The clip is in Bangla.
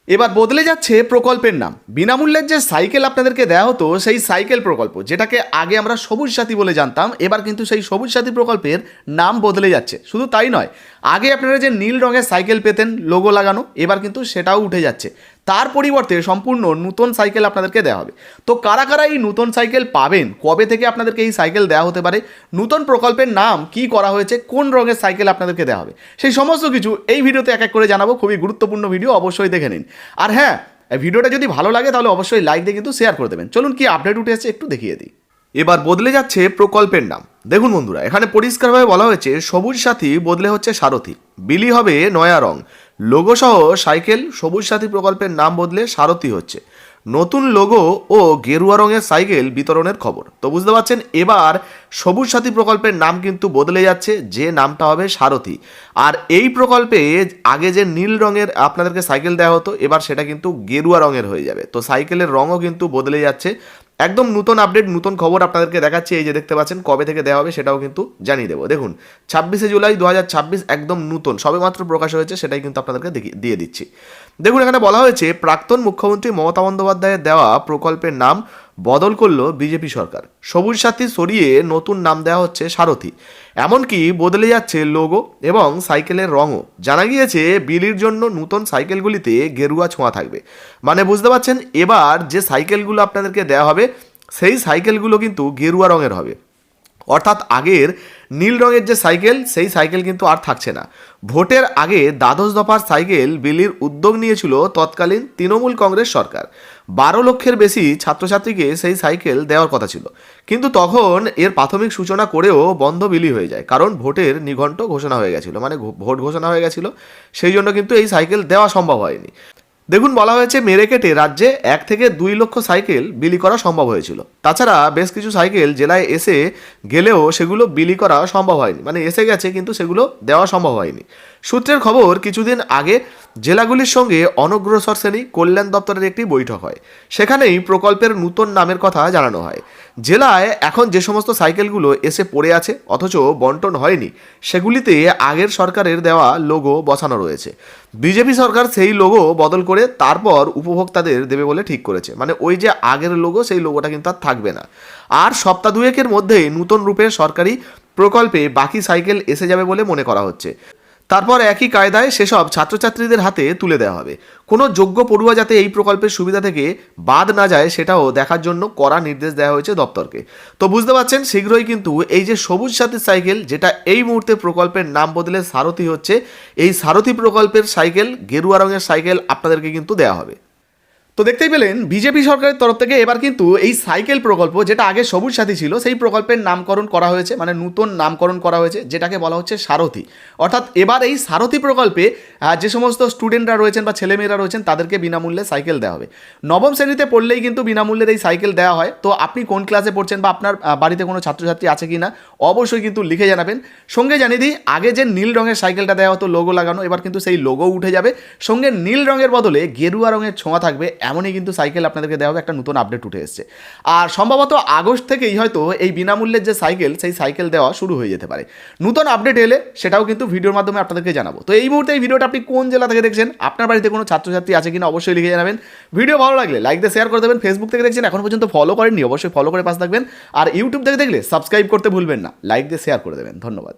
এবার বদলে যাচ্ছে প্রকল্পের নাম। বিনামূল্যের যে সাইকেল আপনাদেরকে দেওয়া হতো সেই সাইকেল প্রকল্প, যেটাকে আগে আমরা সবুজ সাথী বলে জানতাম, এবার কিন্তু সেই সবুজ সাথী প্রকল্পের নাম বদলে যাচ্ছে। শুধু তাই নয়, আগে আপনারা যে নীল রঙের সাইকেল পেতেন লোগো লাগানো, এবার কিন্তু সেটাও উঠে যাচ্ছে। তার পরিবর্তে সম্পূর্ণ নতুন সাইকেল আপনাদেরকে দেওয়া হবে। তো কারা কারা এই নতুন সাইকেল পাবেন, কবে থেকে আপনাদেরকে এই সাইকেল দেওয়া হতে পারে, নতুন প্রকল্পের নাম কি করা হয়েছে, কোন রঙের সাইকেল আপনাদেরকে দেওয়া হবে, সেই সমস্ত কিছু এই ভিডিওতে এক এক করে জানাবো। খুবই গুরুত্বপূর্ণ ভিডিও, অবশ্যই দেখে নিন। আর হ্যাঁ, ভিডিওটা যদি ভালো লাগে তাহলে অবশ্যই লাইক দিয়ে কিন্তু শেয়ার করে দেবেন। চলুন কি আপডেট উঠে এসেছে একটু দেখিয়ে দিই। এবার বদলে যাচ্ছে প্রকল্পের নাম। দেখুন বন্ধুরা, এখানে পরিষ্কারভাবে বলা হয়েছে সবুজ সাথী বদলে হচ্ছে সারথি, বিলি হবে নয়া রং, লোগো সহ সাইকেল সবুজ সাথী প্রকল্পের নাম বদলে সারথি হচ্ছে, নতুন লোগো ও গেরুয়া রঙের সাইকেল বিতরণের খবর। তো বুঝতে পারছেন, এবার সবুজ সাথী প্রকল্পের নাম কিন্তু বদলে যাচ্ছে, যে নামটা হবে সারথি। আর এই প্রকল্পে আগে যে নীল রঙের আপনাদেরকে সাইকেল দেওয়া হতো, এবার সেটা কিন্তু গেরুয়া রঙের হয়ে যাবে। তো সাইকেলের রঙও কিন্তু বদলে যাচ্ছে। একদম নতুন আপডেট, নতুন খবর আপনাদেরকে দেখাচ্ছি। এই যে দেখতে পাচ্ছেন, কবে থেকে দেওয়া হবে সেটাও কিন্তু জানিয়ে দেবো। দেখুন, 26শে জুলাই 2026, একদম নতুন, সবেমাত্র প্রকাশ হয়েছে, সেটাই কিন্তু আপনাদেরকে দিয়ে দিচ্ছি। দেখুন, এখানে বলা হয়েছে প্রাক্তন মুখ্যমন্ত্রী মমতা বন্দ্যোপাধ্যায়ের দেওয়া প্রকল্পের নাম বদল করলো বিজেপি সরকার। সবুজ সাথী সরিয়ে নতুন নাম দেওয়া হচ্ছে সারথি। এমনকি বদলে যাচ্ছে লোগো এবং সাইকেলের রঙও। জানা গিয়েছে বিলির জন্য নতুন সাইকেলগুলিতে গেরুয়া ছোঁয়া থাকবে। মানে বুঝতে পারছেন, এবার যে সাইকেলগুলো আপনাদেরকে দেওয়া হবে সেই সাইকেলগুলো কিন্তু গেরুয়া রঙের হবে। অর্থাৎ আগের নীল রঙের যে সাইকেল, সেই সাইকেল কিন্তু আর থাকছে না। ভোটের আগে দ্বাদশ দফার সাইকেল বিলির উদ্যোগ নিয়েছিল তৎকালীন তৃণমূল কংগ্রেস সরকার। 12 লক্ষের বেশি ছাত্রছাত্রীকে সেই সাইকেল দেওয়ার কথা ছিল, কিন্তু তখন এর প্রাথমিক সূচনা করেও বন্ধ বিলি হয়ে যায়, কারণ ভোটের নিঘণ্ট ঘোষণা হয়ে গেছিল, মানে ভোট ঘোষণা হয়ে গেছিল, সেই জন্য কিন্তু এই সাইকেল দেওয়া সম্ভব হয়নি। দেখুন, বলা হয়েছে মেরে কেটে রাজ্যে 1 থেকে 2 লক্ষ সাইকেল বিলি করা সম্ভব হয়েছিল। তাছাড়া বেশ কিছু সাইকেল জেলায় এসে গেলেও সেগুলো বিলি করা সম্ভব হয়নি, মানে এসে গেছে কিন্তু সেগুলো দেওয়া সম্ভব হয়নি। সূত্রের খবর, কিছুদিন আগে জেলাগুলির সঙ্গে অনগ্রসর শ্রেণী কল্যাণ দপ্তরের একটি বৈঠক হয়। সেখানেই প্রকল্পের নতুন নামের কথা জানানো হয়। জেলায় এখন যে সমস্ত সাইকেলগুলো এসে পড়ে আছে অথচ বন্টন হয়নি, সেগুলিতে আগের সরকারের দেওয়া লোগো বসানো রয়েছে। বিজেপি সরকার সেই লোগো বদল করে তারপর উপভোক্তাদের দেবে বলে ঠিক করেছে। মানে ওই যে আগের লোগো, সেই লোগোটা কিন্তু আর থাকবে না। আর সপ্তাহ দুয়েকের মধ্যেই নতুন রূপে সরকারি প্রকল্পে বাকি সাইকেল এসে যাবে বলে মনে করা হচ্ছে। তারপর একই কায়দায় সেসব ছাত্রছাত্রীদের হাতে তুলে দেওয়া হবে। কোনো যোগ্য পড়ুয়া যাতে এই প্রকল্পের সুবিধা থেকে বাদ না যায় সেটাও দেখার জন্য কড়া নির্দেশ দেওয়া হয়েছে দপ্তরকে। তো বুঝতে পারছেন, শীঘ্রই কিন্তু এই যে সবুজ সাথী সাইকেল, যেটা এই মুহূর্তে প্রকল্পের নাম বদলে সারথি হচ্ছে, এই সারথি প্রকল্পের সাইকেল, গেরুয়া রঙের সাইকেল আপনাদেরকে কিন্তু দেওয়া হবে। তো দেখতেই পেলেন, বিজেপি সরকারের তরফ থেকে এবার কিন্তু এই সাইকেল প্রকল্প, যেটা আগে সবুজ সাথী ছিল, সেই প্রকল্পের নামকরণ করা হয়েছে, মানে নতুন নামকরণ করা হয়েছে, যেটাকে বলা হচ্ছে সারথি। অর্থাৎ এবার এই সারথি প্রকল্পে যে সমস্ত স্টুডেন্টরা রয়েছেন বা ছেলেমেয়েরা রয়েছেন তাদেরকে বিনামূল্যে সাইকেল দেওয়া হবে। নবম শ্রেণীতে পড়লেই কিন্তু বিনামূল্যের এই সাইকেল দেওয়া হয়। তো আপনি কোন ক্লাসে পড়ছেন বা আপনার বাড়িতে কোনো ছাত্রছাত্রী আছে কি না অবশ্যই কিন্তু লিখে জানাবেন। সঙ্গে জানিয়ে দিই, আগে যে নীল রঙের সাইকেলটা দেওয়া হতো লোগো লাগানো, এবার কিন্তু সেই লোগো উঠে যাবে। সঙ্গে নীল রঙের বদলে গেরুয়া রঙের ছোঁয়া থাকবে, এমনই কিন্তু সাইকেল আপনাদেরকে দেওয়া হবে। একটা নতুন আপডেট উঠে এসেছে। আর সম্ভবত আগস্ট থেকেই হয়তো এই বিনামূল্যের যে সাইকেল, সেই সাইকেল দেওয়া শুরু হয়ে যেতে পারে। নতুন আপডেট এলে সেটাও কিন্তু ভিডিওর মাধ্যমে আপনাদেরকে জানাবো। তো এই মুহূর্তে এই ভিডিওটা আপনি কোন জেলা থেকে দেখছেন, আপনার বাড়িতে কোনো ছাত্রছাত্রী আছে কিনা অবশ্যই লিখে জানাবেন। ভিডিও ভালো লাগলে লাইক দিয়ে শেয়ার করে দেবেন। ফেসবুক থেকে দেখছেন, এখন পর্যন্ত ফলো করেননি, অবশ্যই ফলো করে পাশে থাকবেন। আর ইউটিউব থেকে দেখলে সাবস্ক্রাইব করতে ভুলবেন না, লাইক দিয়ে শেয়ার করে দেবেন। ধন্যবাদ।